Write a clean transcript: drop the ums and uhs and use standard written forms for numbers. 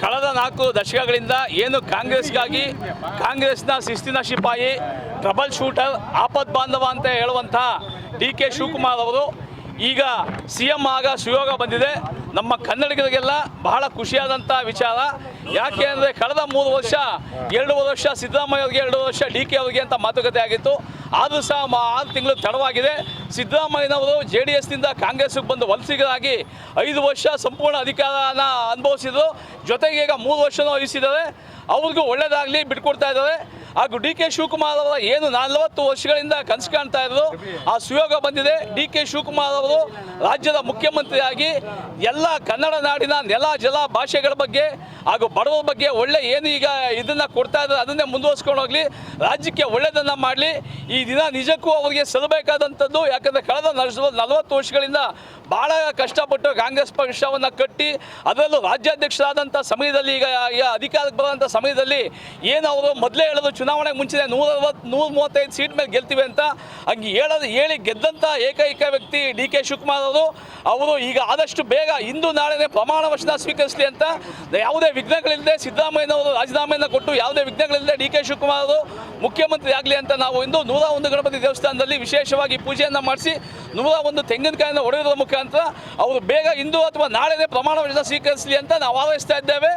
ಕಳೆದ 4 ದಶಕಗಳಿಂದ ಏನು ಕಾಂಗ್ರೆಸ್ಗಾಗಿ ಕಾಂಗ್ರೆಸ್ನ ಶಿಸ್ತಿನ ಶಿಪಾಯಿ ಟ್ರಬಲ್ ಶೂಟರ್ ಆಪತ್ ಬಾಂಧವ ಅಂತ ಹೇಳುವಂಥ DK ಶಿವಕುಮಾರ್ ಅವರು ಈಗ CM ಆಗ ಸುಯೋಗ ಬಂದಿದೆ. ನಮ್ಮ ಕನ್ನಡಿಗರಿಗೆಲ್ಲ ಬಹಳ ಖುಷಿಯಾದಂಥ ವಿಚಾರ. ಯಾಕೆ ಅಂದರೆ ಕಳೆದ 3 ವರ್ಷ 2 ವರ್ಷ ಸಿದ್ದರಾಮಯ್ಯ ಅವರಿಗೆ 2 ವರ್ಷ DK ಅವರಿಗೆ ಅಂತ ಮಾತುಕತೆ ಆಗಿತ್ತು. ಆದರೂ ಸಹ 6 ತಿಂಗಳು ತಡವಾಗಿದೆ. ಸಿದ್ದರಾಮಯ್ಯನವರು JDSನಿಂದ ಕಾಂಗ್ರೆಸ್ಗೆ ಬಂದು ವಲಸಿಗರಾಗಿ 5 ವರ್ಷ ಸಂಪೂರ್ಣ ಅಧಿಕಾರನ ಅನುಭವಿಸಿದರು. ಜೊತೆಗೆ ಈಗ 3 ವರ್ಷನೂ ವಹಿಸಿದ್ದಾರೆ. ಅವ್ರಿಗೂ ಒಳ್ಳೆಯದಾಗಲಿ ಬಿಟ್ಕೊಡ್ತಾ ಇದ್ದಾರೆ. ಹಾಗೂ DK ಶಿವಕುಮಾರ್ ಅವರ ಏನು 40 ವರ್ಷಗಳಿಂದ ಕನಸು ಕಾಣ್ತಾ ಇದ್ರು ಆ ಸುಯೋಗ ಬಂದಿದೆ. DK ಶಿವಕುಮಾರ್ ಅವರು ರಾಜ್ಯದ ಮುಖ್ಯಮಂತ್ರಿಯಾಗಿ ಎಲ್ಲ ಕನ್ನಡ ನಾಡಿನ ನೆಲ ಜಲ ಭಾಷೆಗಳ ಬಗ್ಗೆ ಹಾಗೂ ಬಡವರ ಬಗ್ಗೆ ಒಳ್ಳೆ ಏನು ಈಗ ಇದನ್ನು ಕೊಡ್ತಾ ಇದ್ದಾರೆ ಅದನ್ನೇ ಮುಂದುವರಿಸ್ಕೊಂಡು ಹೋಗಲಿ, ರಾಜ್ಯಕ್ಕೆ ಒಳ್ಳೆಯದನ್ನು ಮಾಡಲಿ. ಈ ದಿನ ನಿಜಕ್ಕೂ ಅವರಿಗೆ ಸಲ್ಲಬೇಕಾದಂಥದ್ದು. ಯಾಕಂದರೆ ಕಳೆದ 40 ವರ್ಷಗಳಿಂದ ಭಾಳ ಕಷ್ಟಪಟ್ಟು ಕಾಂಗ್ರೆಸ್ ಪಕ್ಷವನ್ನು ಕಟ್ಟಿ ಅದರಲ್ಲೂ ರಾಜ್ಯಾಧ್ಯಕ್ಷರಾದಂಥ ಸಮಯದಲ್ಲಿ ಈಗ ಅಧಿಕಾರಕ್ಕೆ ಬರೋಂಥ ಸಮಯದಲ್ಲಿ ಏನು ಅವರು ಮೊದಲೇ ಹೇಳೋದು ಚುನಾವಣೆಗೆ ಮುಂಚೆನೇ 135 ಸೀಟ್ ಮೇಲೆ ಗೆಲ್ತೀವಿ ಅಂತ ಹಂಗೆ ಹೇಳಿ ಗೆದ್ದಂಥ ಏಕೈಕ ವ್ಯಕ್ತಿ DK ಶಿವಕುಮಾರ್ ಅವರು ಈಗ ಆದಷ್ಟು ಬೇಗ ಇಂದು ನಾಳೆನೇ ಪ್ರಮಾಣ ವಚನ ಸ್ವೀಕರಿಸಲಿ ಅಂತ ಯಾವುದೇ ವಿಘ್ನಗಳಿಲ್ಲದೆ ಸಿದ್ದರಾಮಯ್ಯನವರು ರಾಜೀನಾಮೆಯನ್ನು ಕೊಟ್ಟು ಯಾವುದೇ ವಿಘ್ನಗಳಿಲ್ಲದೆ DK ಶಿವಕುಮಾರ್ ಅವರು ಮುಖ್ಯಮಂತ್ರಿ ಆಗಲಿ ಅಂತ ನಾವು ಇಂದು 101 ಗಣಪತಿ ದೇವಸ್ಥಾನದಲ್ಲಿ ವಿಶೇಷವಾಗಿ ಪೂಜೆಯನ್ನು ಮಾಡಿಸಿ 101 ತೆಂಗಿನಕಾಯಿಯನ್ನು ಹೊಡೆಯೋದ್ರ ಮುಖಾಂತರ ಅವರು ಬೇಗ ಇಂದು ಅಥವಾ ನಾಳೆನೇ ಪ್ರಮಾಣ ವಚನ ಸ್ವೀಕರಿಸಲಿ ಅಂತ ನಾವು ಆರೈಸ್ತಾ ಇದ್ದೇವೆ.